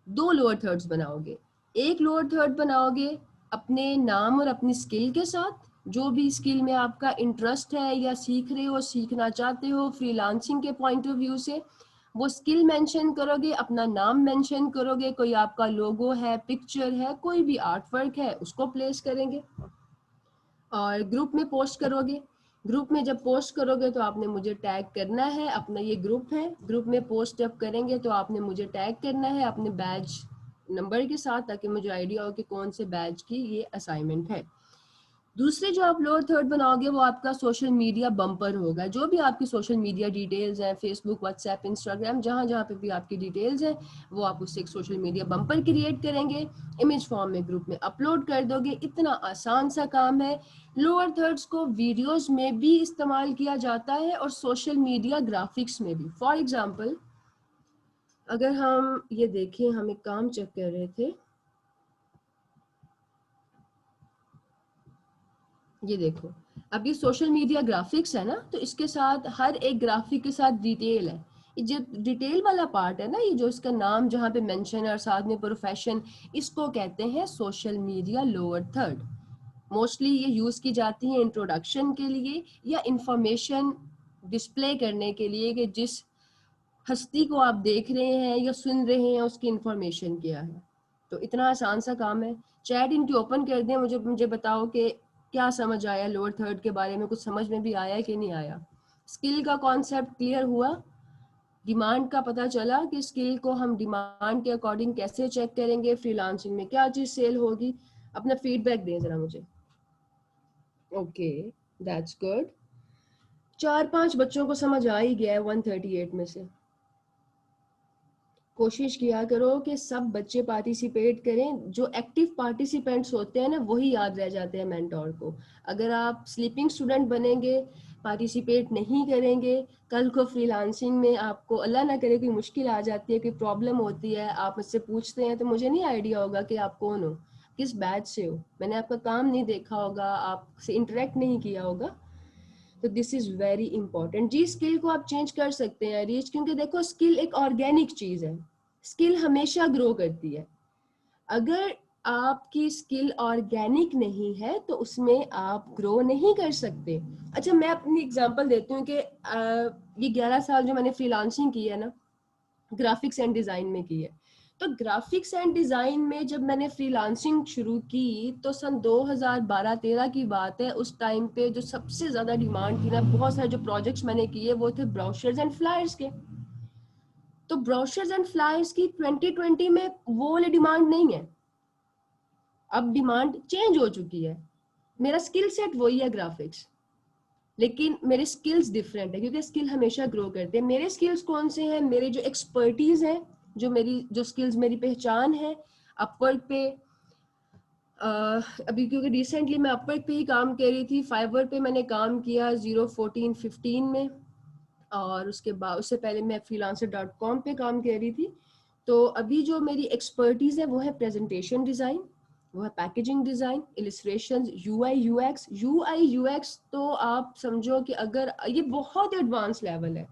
दो लोअर थर्ड्स बनाओगे। एक लोअर थर्ड बनाओगे अपने नाम और अपनी स्किल के साथ, जो भी स्किल में आपका इंटरेस्ट है या सीख रहे हो, सीखना चाहते हो फ्रीलांसिंग के पॉइंट ऑफ व्यू से, वो स्किल मेंशन करोगे, अपना नाम मेंशन करोगे, कोई आपका लोगो है, पिक्चर है, कोई भी आर्ट वर्क है उसको प्लेस करेंगे और ग्रुप में पोस्ट करोगे। ग्रुप में जब पोस्ट करोगे तो आपने मुझे टैग करना है, अपना ये ग्रुप है, ग्रुप में पोस्ट जब करेंगे तो आपने मुझे टैग करना है अपने बैच नंबर के साथ, ताकि मुझे आइडिया हो कि कौन से बैच की ये असाइनमेंट है। दूसरे जो आप लोअर थर्ड बनाओगे वो आपका सोशल मीडिया बम्पर होगा। जो भी आपकी सोशल मीडिया डिटेल्स हैं, फेसबुक, व्हाट्सएप, इंस्टाग्राम, जहाँ जहाँ पे भी आपकी डिटेल्स हैं, वो आप उससे एक सोशल मीडिया बम्पर क्रिएट करेंगे, इमेज फॉर्म में ग्रुप में अपलोड कर दोगे। इतना आसान सा काम है। लोअर थर्ड्स को वीडियोस में भी इस्तेमाल किया जाता है और सोशल मीडिया ग्राफिक्स में भी। फॉर एग्जाम्पल अगर हम ये देखें, हम एक काम चेक कर रहे थे, ये देखो, अब ये सोशल मीडिया ग्राफिक्स है ना, तो इसके साथ हर एक ग्राफिक के साथ डिटेल है। ये जो डिटेल वाला पार्ट है ना, ये जो इसका नाम जहाँ पे मेंशन है और साथ में प्रोफेशन, इसको कहते हैं social media lower third. Mostly ये यूज की जाती है इंट्रोडक्शन के लिए या इंफॉर्मेशन डिस्प्ले करने के लिए कि जिस हस्ती को आप देख रहे हैं या सुन रहे हैं उसकी इंफॉर्मेशन क्या है। तो इतना आसान सा काम है। चैट इनकी ओपन कर दें, मुझे बताओ कि क्या समझ आया लोअर थर्ड के बारे में, कुछ समझ में भी आया कि नहीं आया। स्किल का कॉन्सेप्ट क्लियर हुआ, डिमांड का पता चला कि स्किल को हम डिमांड के अकॉर्डिंग कैसे चेक करेंगे, फ्रीलांसिंग में क्या चीज सेल होगी। अपना फीडबैक दें जरा मुझे। Okay, that's good. 4-5 बच्चों को समझ आ ही गया है 138 में से। कोशिश किया करो कि सब बच्चे पार्टिसिपेट करें। जो एक्टिव पार्टिसिपेंट्स होते हैं ना वही याद रह जाते हैं मेंटोर को। अगर आप स्लीपिंग स्टूडेंट बनेंगे, पार्टिसिपेट नहीं करेंगे, कल को फ्रीलांसिंग में आपको अल्लाह ना करे कोई मुश्किल आ जाती है, कोई प्रॉब्लम होती है, आप मुझसे पूछते हैं तो मुझे नहीं आइडिया होगा कि आप कौन हो, किस बैच से हो, मैंने आपका काम नहीं देखा होगा, आपसे इंटरेक्ट नहीं किया होगा। तो दिस इज वेरी इंपॉर्टेंट जी। स्किल को आप चेंज कर सकते हैं रीच, क्योंकि देखो स्किल एक ऑर्गेनिक चीज है, स्किल हमेशा ग्रो करती है। अगर आपकी स्किल ऑर्गेनिक नहीं है तो उसमें आप ग्रो नहीं कर सकते। अच्छा, मैं अपनी एग्जांपल देती हूँ कि ये 11 साल जो मैंने फ्रीलांसिंग की है ना, ग्राफिक्स एंड डिजाइन में की है। तो ग्राफिक्स एंड डिजाइन में जब मैंने फ्रीलांसिंग शुरू की तो सन 2012-13 की बात है। उस टाइम पे जो सबसे ज्यादा डिमांड थी ना, बहुत सारे जो प्रोजेक्ट्स मैंने किए वो थे ब्रोशर्स एंड फ्लायर्स के। तो ब्रोशर्स एंड फ्लायर्स की 2020 में वो वाली डिमांड नहीं है, अब डिमांड चेंज हो चुकी है। मेरा स्किल सेट वही है ग्राफिक्स, लेकिन मेरे स्किल्स डिफरेंट है, क्योंकि स्किल हमेशा ग्रो करते हैं। मेरे स्किल्स कौन से हैं, मेरे जो एक्सपर्टीज हैं, जो स्किल्स मेरी पहचान है अपवर्क पे। अभी क्योंकि रिसेंटली मैं अपवर्क पे ही काम कर रही थी, फाइवर पे मैंने काम किया 2014-15 में, और उसके बाद उससे पहले मैं freelancer.com पे काम कर रही थी। तो अभी जो मेरी एक्सपर्टीज है वो है प्रेजेंटेशन डिज़ाइन, वो है packaging design, illustration, UI UX. तो आप समझो कि अगर ये बहुत एडवांस लेवल है,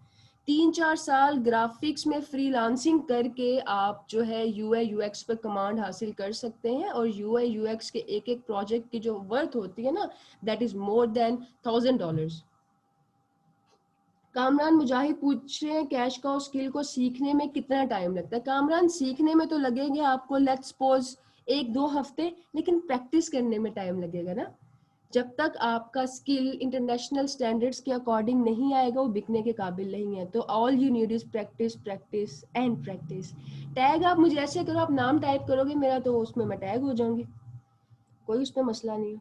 3-4 साल ग्राफिक्स में फ्रीलांसिंग करके आप जो है यूआई यूएक्स पर कमांड हासिल कर सकते हैं। और यूआई यूएक्स के एक एक प्रोजेक्ट की जो वर्थ होती है ना, that is more than $1000। Kamran Mujahid पूछ रहे हैं कैश काउ स्किल को सीखने में कितना टाइम लगता है। कामरान सीखने में तो लगेंगे आपको लेट्स सपोज 1-2 हफ्ते, लेकिन प्रैक्टिस करने में टाइम लगेगा ना। जब तक आपका स्किल इंटरनेशनल स्टैंडर्ड्स के अकॉर्डिंग नहीं आएगा, वो बिकने के काबिल नहीं है। तो all you need is practice, practice and practice. Tag आप मुझे ऐसे करो, आप नाम टाइप करोगे मेरा तो उसमें मैं टैग हो जाऊंगी, कोई उसमें मसला नहीं है।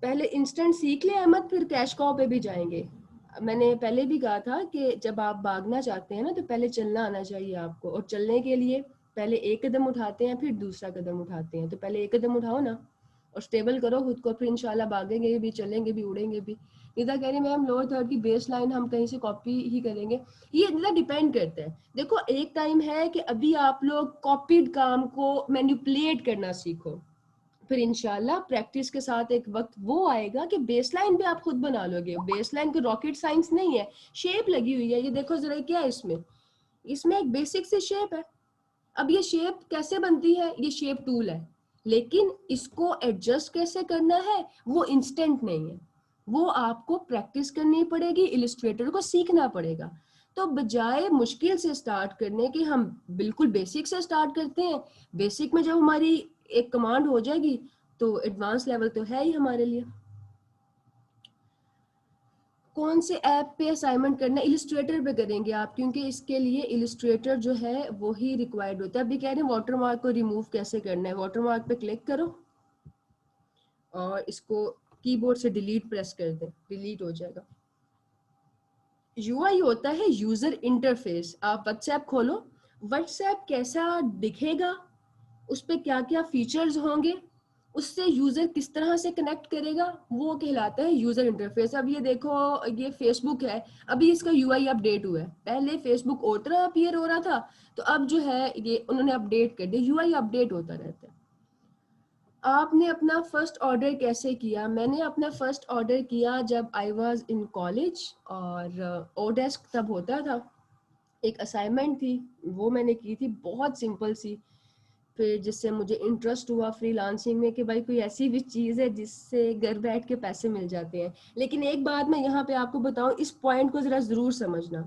पहले इंस्टेंट सीख ले अहमद, फिर कैश काउ पे भी जाएंगे। मैंने पहले भी कहा था कि जब आप भागना चाहते हैं ना, तो पहले चलना आना चाहिए आपको, और चलने के लिए पहले एक कदम उठाते हैं फिर दूसरा कदम उठाते हैं। तो पहले एक कदम उठाओ ना, और स्टेबल करो खुद को, फिर इंशाल्लाह भागेंगे भी, चलेंगे भी, उड़ेंगे भी। निदा कह रही मैम लोअर थर्ड की बेस लाइन हम कहीं से कॉपी ही करेंगे। ये निदा डिपेंड करता है। देखो एक टाइम है कि अभी आप लोग कॉपीड काम को मैनिपुलेट करना सीखो, फिर इंशाल्लाह प्रैक्टिस के साथ एक वक्त वो आएगा कि बेसलाइन भी आप खुद बना लोगे। बेसलाइन को रॉकेट साइंस नहीं है, शेप लगी हुई है, ये देखो जरा क्या है इसमें, इसमें एक बेसिक सी शेप है। अब ये शेप कैसे बनती है, ये शेप टूल है, लेकिन इसको एडजस्ट कैसे करना है वो इंस्टेंट नहीं है, वो आपको प्रैक्टिस करनी पड़ेगी, इलिस्ट्रेटर को सीखना पड़ेगा। तो बजाय मुश्किल से स्टार्ट करने के हम बिल्कुल बेसिक से स्टार्ट करते हैं। बेसिक में जब हमारी एक कमांड हो जाएगी तो एडवांस लेवल तो है ही हमारे लिए। कौन से ऐप पे असाइनमेंट करना है, इलिस्ट्रेटर पे करेंगे आप, क्योंकि इसके लिए इलिस्ट्रेटर जो है वो ही रिक्वायर्ड होता है। अभी कह रहे हैं वाटरमार्क को रिमूव कैसे करना है, वाटरमार्क पे क्लिक करो और इसको कीबोर्ड से डिलीट प्रेस कर दें, डिलीट हो जाएगा। यूआई होता है यूजर इंटरफेस। आप व्हाट्सएप खोलो, व्हाट्सएप कैसा दिखेगा, उस पर क्या क्या फीचर्स होंगे, उससे यूजर किस तरह से कनेक्ट करेगा, वो कहलाता है यूजर इंटरफेस। अब ये देखो, ये फेसबुक है, अभी इसका यूआई अपडेट हुआ है। पहले फेसबुक और तरह अपीयर हो रहा था, तो अब जो है ये उन्होंने अपडेट कर दिया, यूआई अपडेट होता रहता है। आपने अपना फर्स्ट ऑर्डर कैसे किया? मैंने अपना फर्स्ट ऑर्डर किया जब आई वाज इन कॉलेज, और ओडेस्क तब होता था, एक असाइनमेंट थी वो मैंने की थी, बहुत सिंपल सी। फिर जिससे मुझे इंटरेस्ट हुआ फ्रीलांसिंग में कि भाई कोई ऐसी भी चीज़ है जिससे घर बैठ के पैसे मिल जाते हैं। लेकिन एक बात मैं यहाँ पे आपको बताऊँ, इस पॉइंट को ज़रा ज़रूर समझना।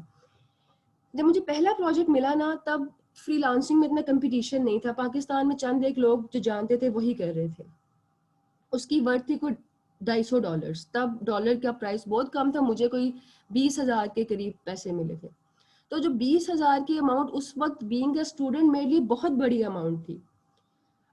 जब मुझे पहला प्रोजेक्ट मिला ना, तब फ्रीलांसिंग में इतना कंपटीशन नहीं था। पाकिस्तान में चंद एक लोग जो जानते थे वही कर रहे थे। उसकी वर्थ थी कोई $250। तब डॉलर का प्राइस बहुत कम था, मुझे कोई 20,000 के करीब पैसे मिले थे। तो जो 20,000 की अमाउंट उस वक्त बीइंग अ स्टूडेंट मेरे लिए बहुत बड़ी अमाउंट थी।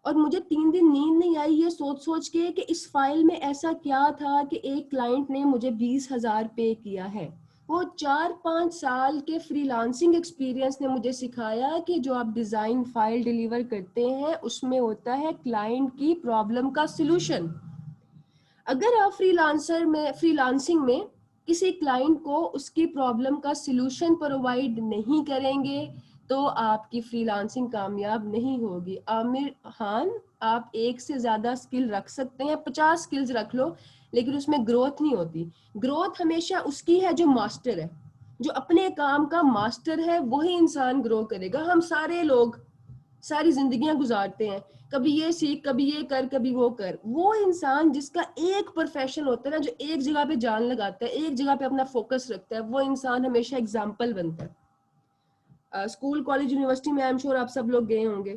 और मुझे 3 दिन नींद नहीं आई ये सोच सोच के कि इस फाइल में ऐसा क्या था कि एक क्लाइंट ने मुझे 20,000 पे किया है। वो 4-5 साल के फ्रीलांसिंग एक्सपीरियंस ने मुझे सिखाया कि जो आप डिज़ाइन फाइल डिलीवर करते हैं उसमें होता है क्लाइंट की प्रॉब्लम का सिलूशन। अगर आप फ्रीलांसिंग में किसी क्लाइंट को उसकी प्रॉब्लम का सिलूशन प्रोवाइड नहीं करेंगे तो आपकी फ्रीलांसिंग कामयाब नहीं होगी। आमिर खान, आप एक से ज़्यादा स्किल रख सकते हैं, 50 स्किल्स रख लो, लेकिन उसमें ग्रोथ नहीं होती। ग्रोथ हमेशा उसकी है जो मास्टर है, जो अपने काम का मास्टर है, वही इंसान ग्रो करेगा। हम सारे लोग सारी जिंदगियां गुजारते हैं, कभी ये सीख, कभी ये कर, कभी वो कर। वो इंसान जिसका एक प्रोफेशन होता है ना, जो एक जगह पे जान लगाता है, एक जगह पे अपना फोकस रखता है, वो इंसान हमेशा एग्जाम्पल बनता है। स्कूल कॉलेज यूनिवर्सिटी में आई एम श्योर आप सब लोग गए होंगे।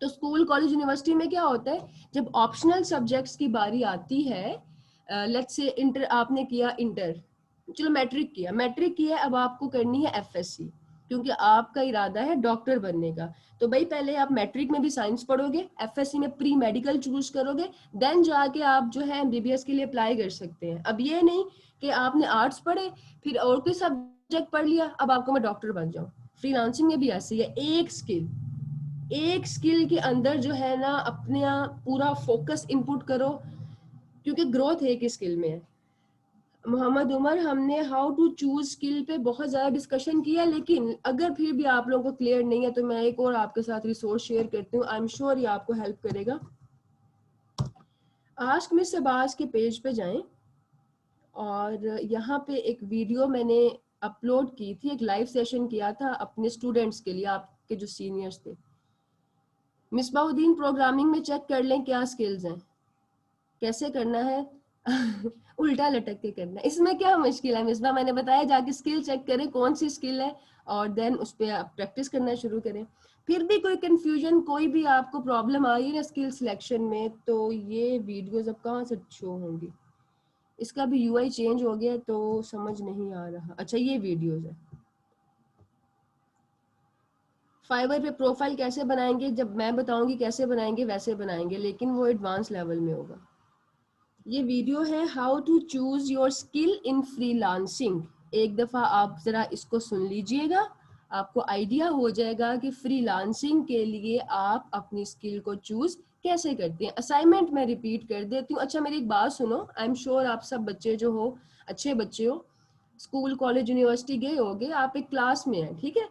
तो स्कूल कॉलेज यूनिवर्सिटी में क्या होता है, जब ऑप्शनल सब्जेक्ट्स की बारी आती है, लेट्स से इंटर आपने किया, इंटर चलो मैट्रिक किया, मैट्रिक किया, अब आपको करनी है एफएससी। क्योंकि आपका इरादा है डॉक्टर बनने का। तो भाई पहले आप मैट्रिक में भी साइंस पढ़ोगे, एफएससी में प्री मेडिकल चूज करोगे, देन जाके आप जो है एमबीबीएस के लिए अप्लाई कर सकते हैं। अब ये नहीं कि आपने आर्ट्स पढ़े फिर और कोई सब्जेक्ट पढ़ लिया अब आपको मैं डॉक्टर बन जाऊं। फ्रीलांसिंग में भी ऐसे ही है, एक स्किल के अंदर जो है ना अपना पूरा फोकस इनपुट करो, क्योंकि ग्रोथ एक स्किल में है। मोहम्मद उमर, हमने हाउ टू चूज स्किल पे बहुत ज़्यादा डिस्कशन किया, लेकिन अगर फिर भी आप लोगों को क्लियर नहीं है तो मैं एक और आपके साथ रिसोर्स शेयर करती हूँ, आई एम श्योर ये आपको हेल्प करेगा। आस्क मिस अब्बास के पेज पे जाएं और यहाँ पे एक वीडियो मैंने अपलोड की थी, एक लाइव सेशन किया था अपने स्टूडेंट्स के लिए, आपके जो सीनियर्स थे। मिसबाउद्दीन, प्रोग्रामिंग में चेक कर लें क्या स्किल्स हैं, कैसे करना है उल्टा लटक के करना है, इसमें क्या मुश्किल है मिसबा, मैंने बताया जाके स्किल चेक करें कौन सी स्किल है और देन उस पर आप प्रैक्टिस करना शुरू करें। फिर भी कोई कंफ्यूजन, कोई भी आपको प्रॉब्लम आ रही है ना स्किल सिलेक्शन में, तो ये वीडियोस अब कहाँ से शो होंगी, इसका भी यूआई चेंज हो गया तो समझ नहीं आ रहा। अच्छा ये वीडियोस है। फाइवर पे प्रोफाइल कैसे बनाएंगे, जब मैं बताऊंगी कैसे बनाएंगे वैसे बनाएंगे, लेकिन वो एडवांस लेवल में होगा। ये वीडियो है how to choose your skill in freelancing. एक दफ़ा आप ज़रा इसको सुन लीजिएगा, आपको आइडिया हो जाएगा कि फ्रीलांसिंग के लिए आप अपनी स्किल को चूज कैसे करते हैं। असाइनमेंट मैं रिपीट कर देती हूँ। अच्छा मेरी एक बात सुनो, आई एम श्योर आप सब बच्चे जो हो अच्छे बच्चे हो, स्कूल कॉलेज यूनिवर्सिटी गए होगे, आप एक क्लास में हैं, ठीक है,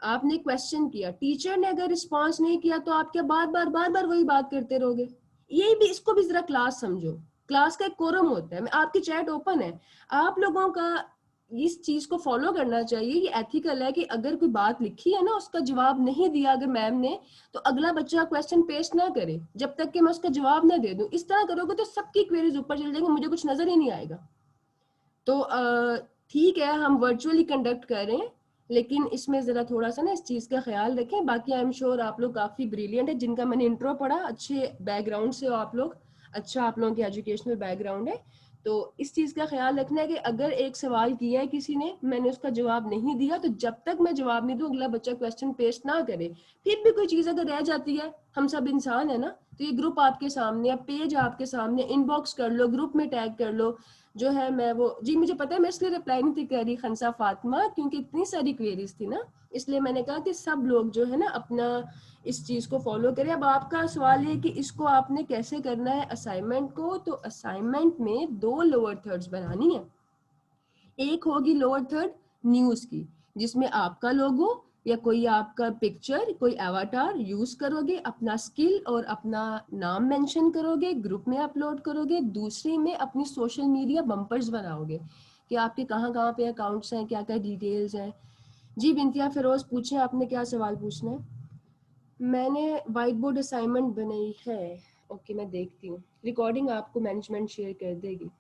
आपने क्वेश्चन किया, टीचर ने अगर रिस्पॉन्स नहीं किया तो आप क्या बार बार वही बात करते रहोगे? यही भी, इसको भी जरा क्लास समझो, क्लास का एक कोरम होता है, आपकी चैट ओपन है, आप लोगों का इस चीज को फॉलो करना चाहिए। ये एथिकल है कि अगर कोई बात लिखी है ना उसका जवाब नहीं दिया अगर मैम ने, तो अगला बच्चा क्वेश्चन पेस्ट ना करे जब तक कि मैं उसका जवाब ना दे दूं। इस तरह करोगे तो सबकी क्वेरीज ऊपर चल जाएंगी, मुझे कुछ नजर ही नहीं आएगा। तो ठीक है हम वर्चुअली कंडक्ट कर रहे हैं, लेकिन इसमें ज़रा थोड़ा सा ना इस चीज़ का ख्याल रखें। बाकी आई एम श्योर आप लोग काफ़ी ब्रिलियंट है, जिनका मैंने इंट्रो पढ़ा, अच्छे बैकग्राउंड से हो आप लोग, अच्छा आप लोगों की एजुकेशनल बैकग्राउंड है। तो इस चीज़ का ख्याल रखना है कि अगर एक सवाल किया है किसी ने, मैंने उसका जवाब नहीं दिया, तो जब तक मैं जवाब नहीं दूँ अगला बच्चा क्वेश्चन पेस्ट ना करे। फिर भी कोई चीज़ अगर रह जाती है, हम सब इंसान है ना, तो ये ग्रुप आपके सामने है, पेज आपके सामने, इनबॉक्स कर लो, ग्रुप में टैग कर लो, जो है मैं वो जी मुझे पता है, मैं इसलिए रिप्लाई नहीं थी कर रही खनसा फातिमा, क्योंकि इतनी सारी क्वेरीज थी ना, इसलिए मैंने कहा कि सब लोग जो है ना अपना इस चीज को फॉलो करें। अब आपका सवाल है कि इसको आपने कैसे करना है असाइनमेंट को, तो असाइनमेंट में 2 लोअर थर्ड्स बनानी है। एक होगी लोअर थर्ड न्यूज की, जिसमें आपका लोगो या कोई आपका पिक्चर, कोई एवाटार यूज करोगे, अपना स्किल और अपना नाम मेंशन करोगे, ग्रुप में अपलोड करोगे। दूसरे में अपनी सोशल मीडिया बम्पर्स बनाओगे कि आपके कहाँ कहाँ पे अकाउंट्स हैं, क्या क्या डिटेल्स हैं। जी बिंतिया फिरोज पूछें, आपने क्या सवाल पूछना है? मैंने वाइट बोर्ड असाइनमेंट बनाई है, ओके मैं देखती हूँ, रिकॉर्डिंग आपको मैनेजमेंट शेयर कर देगी।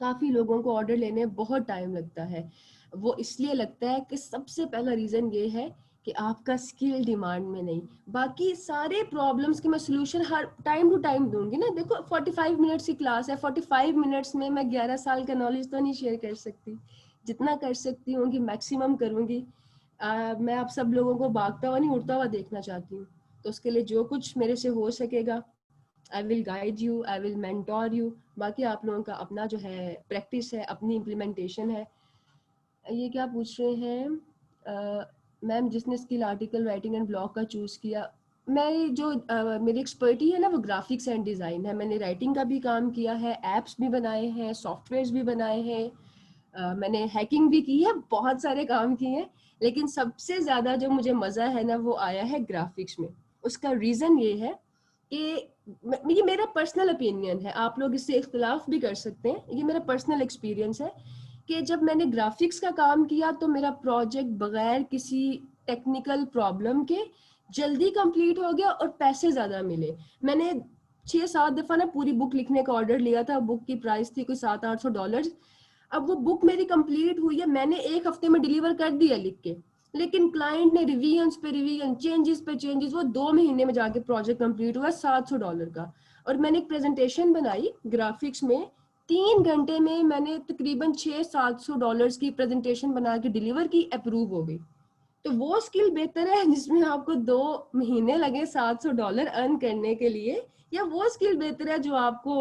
काफ़ी लोगों को ऑर्डर लेने में बहुत टाइम लगता है, वो इसलिए लगता है कि सबसे पहला रीज़न ये है कि आपका स्किल डिमांड में नहीं। बाकी सारे प्रॉब्लम्स के मैं सोल्यूशन हर टाइम टू टाइम दूंगी ना। देखो 45 मिनट्स की क्लास है, 45 मिनट्स में मैं 11 साल का नॉलेज तो नहीं शेयर कर सकती, जितना कर सकती हूँ कि मैक्सिमम करूँगी। मैं आप सब लोगों को भागता हुआ नहीं उड़ता हुआ देखना चाहती हूँ, तो उसके लिए जो कुछ मेरे से हो सकेगा I will guide you, I will mentor you. बाकी आप लोगों का अपना जो है प्रैक्टिस है, अपनी इम्प्लीमेंटेशन है। ये क्या पूछ रहे हैं मैम, जिसने skill article writing and blog का चूज़ किया, मैं जो मेरी एक्सपर्टी है ना वो ग्राफिक्स एंड डिज़ाइन है। मैंने राइटिंग का भी काम किया है, एप्स भी बनाए हैं, सॉफ्टवेयर्स भी बनाए हैं, मैंने हैकिंग भी की है, बहुत सारे काम किए हैं, लेकिन सबसे ज़्यादा जो मुझे मज़ा है ना वो आया है ग्राफिक्स में। उसका रीज़न ये है कि ये मेरा पर्सनल ओपिनियन है, आप लोग इससे इख्तिलाफ भी कर सकते हैं, ये मेरा पर्सनल एक्सपीरियंस है कि जब मैंने ग्राफिक्स का काम किया तो मेरा प्रोजेक्ट बगैर किसी टेक्निकल प्रॉब्लम के जल्दी कंप्लीट हो गया और पैसे ज़्यादा मिले। मैंने 6-7 दफ़ा ना पूरी बुक लिखने का ऑर्डर लिया था, बुक की प्राइस थी कोई $700-800। अब वो बुक मेरी कंप्लीट हुई है, मैंने 1 हफ्ते में डिलीवर कर दिया लिख के, लेकिन क्लाइंट ने रिवीजन्स पे रिवीजन, चेंजेस पे चेंजेस, वो 2 महीने में जाके प्रोजेक्ट कंप्लीट हुआ $700 का। और मैंने एक प्रेजेंटेशन बनाई ग्राफिक्स में 3 घंटे में मैंने तकरीबन $600-700 की प्रेजेंटेशन बना के डिलीवर की, अप्रूव हो गई। तो वो स्किल बेहतर है जिसमें आपको 2 महीने लगे $700 अर्न करने के लिए, या वो स्किल बेहतर है जो आपको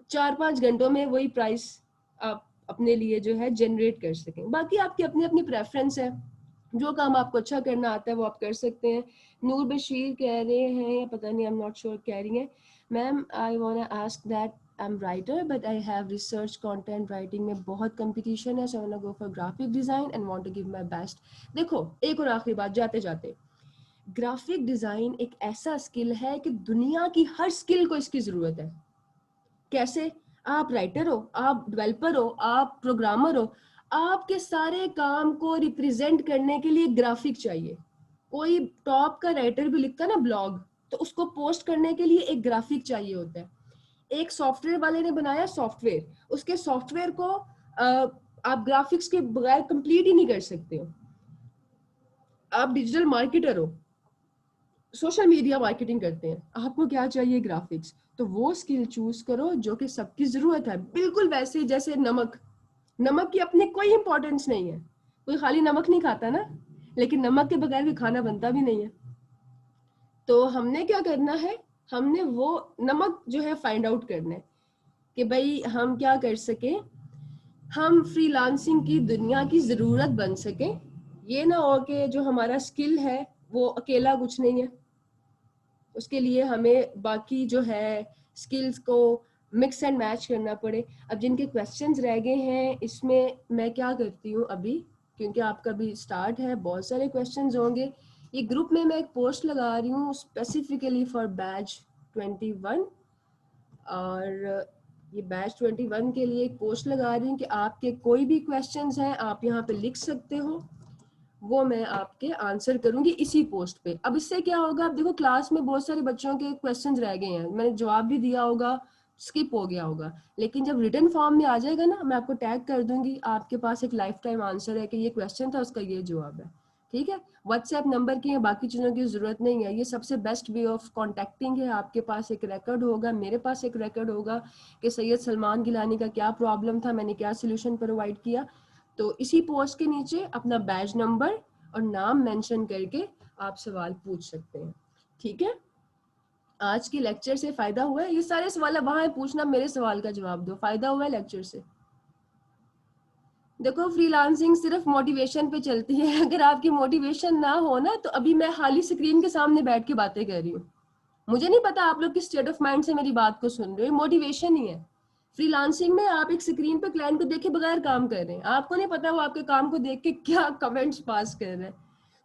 4-5 घंटों में वही प्राइस आप अपने लिए जो है जनरेट कर सकें। बाकी आपकी अपनी अपनी प्रेफरेंस है, जो काम आपको अच्छा करना आता है वो आप कर सकते हैं। नूर बशीर कह रहे हैं, या पता नहीं, आई एम नॉट श्योर, कह रही हैं ma'am I want to ask that I am writer but I have research content writing में बहुत कंपटीशन है, so I want to go for graphic design and want to give my best. देखो, एक और आखिरी बात जाते जाते, ग्राफिक डिजाइन एक ऐसा स्किल है कि दुनिया की हर स्किल को इसकी जरूरत है। कैसे? आप राइटर हो, आप डेवलपर हो, आप प्रोग्रामर हो, आपके सारे काम को रिप्रेजेंट करने के लिए ग्राफिक चाहिए। कोई टॉप का राइटर भी लिखता है ना ब्लॉग, तो उसको पोस्ट करने के लिए एक ग्राफिक चाहिए होता है। एक सॉफ्टवेयर वाले ने बनाया सॉफ्टवेयर, उसके सॉफ्टवेयर को आप ग्राफिक्स के बगैर कंप्लीट ही नहीं कर सकते हो। आप डिजिटल मार्केटर हो, सोशल मीडिया मार्केटिंग करते हैं, आपको क्या चाहिए? ग्राफिक्स। तो वो स्किल चूज करो जो कि सबकी जरूरत है, बिल्कुल वैसे जैसे नमक। नमक की अपनी कोई इंपॉर्टेंस नहीं है, कोई खाली नमक नहीं खाता ना, लेकिन नमक के बगैर भी खाना बनता भी नहीं है। तो हमने क्या करना है, हमने वो नमक जो है फाइंड आउट करना है कि भाई हम क्या कर सके, हम फ्रीलांसिंग की दुनिया की जरूरत बन सके। ये ना हो कि जो हमारा स्किल है वो अकेला कुछ नहीं है, उसके लिए हमें बाकी जो है स्किल्स को मिक्स एंड मैच करना पड़े। अब जिनके क्वेश्चंस रह गए हैं, इसमें मैं क्या करती हूँ अभी, क्योंकि आपका भी स्टार्ट है, बहुत सारे क्वेश्चंस होंगे। ये ग्रुप में मैं एक पोस्ट लगा रही हूँ स्पेसिफिकली फॉर बैच 21, और ये बैच 21 के लिए एक पोस्ट लगा रही हूँ कि आपके कोई भी क्वेश्चंस हैं आप यहाँ पे लिख सकते हो, वो मैं आपके आंसर करूंगी इसी पोस्ट पे। अब इससे क्या होगा, अब देखो क्लास में बहुत सारे बच्चों के क्वेश्चंस रह गए हैं, मैंने जवाब भी दिया होगा, स्किप हो गया होगा, लेकिन जब रिटन फॉर्म में आ जाएगा ना, मैं आपको टैग कर दूंगी, आपके पास एक लाइफ टाइम आंसर है कि ये क्वेश्चन था, उसका ये जवाब है। ठीक है, व्हाट्सएप नंबर की या बाकी चीज़ों की जरूरत नहीं है, ये सबसे बेस्ट वे ऑफ कॉन्टेक्टिंग है। आपके पास एक रिकॉर्ड होगा, मेरे पास एक रिकॉर्ड होगा कि सैयद सलमान गिलानी का क्या प्रॉब्लम था, मैंने क्या सोल्यूशन प्रोवाइड किया। तो इसी पोस्ट के नीचे अपना बैच नंबर और नाम मेंशन करके आप सवाल पूछ सकते हैं। ठीक है, आज के लेक्चर से फायदा हुआ है? ये सारे सवाल वहां पूछना, मेरे सवाल का जवाब दो, फायदा हुआ है लेक्चर से? देखो, फ्रीलांसिंग सिर्फ मोटिवेशन पे चलती है, अगर आपकी मोटिवेशन ना हो ना, तो अभी मैं खाली स्क्रीन के सामने बैठ के बातें कर रही हूँ, मुझे नहीं पता आप लोग किस स्टेट ऑफ माइंड से मेरी बात को सुन रहे हो, मोटिवेशन ही है। फ्रीलांसिंग में आप एक स्क्रीन पे क्लाइंट को देखे बगैर काम कर रहे हैं, आपको नहीं पता वो आपके काम को देख के क्या कमेंट्स पास कर रहे हैं।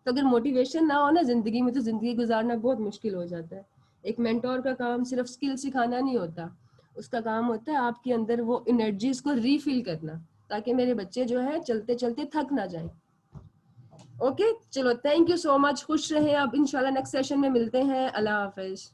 तो अगर मोटिवेशन ना हो ना जिंदगी में, तो जिंदगी गुजारना बहुत मुश्किल हो जाता है। एक मेंटोर का काम सिर्फ स्किल सिखाना नहीं होता, उसका काम होता है आपके अंदर वो एनर्जीज को रीफिल करना, ताकि मेरे बच्चे जो है चलते चलते थक ना जाएं। ओके, चलो, थैंक यू सो मच, खुश रहें। अब इंशाल्लाह नेक्स्ट सेशन में मिलते हैं। अल्लाह हाफिज।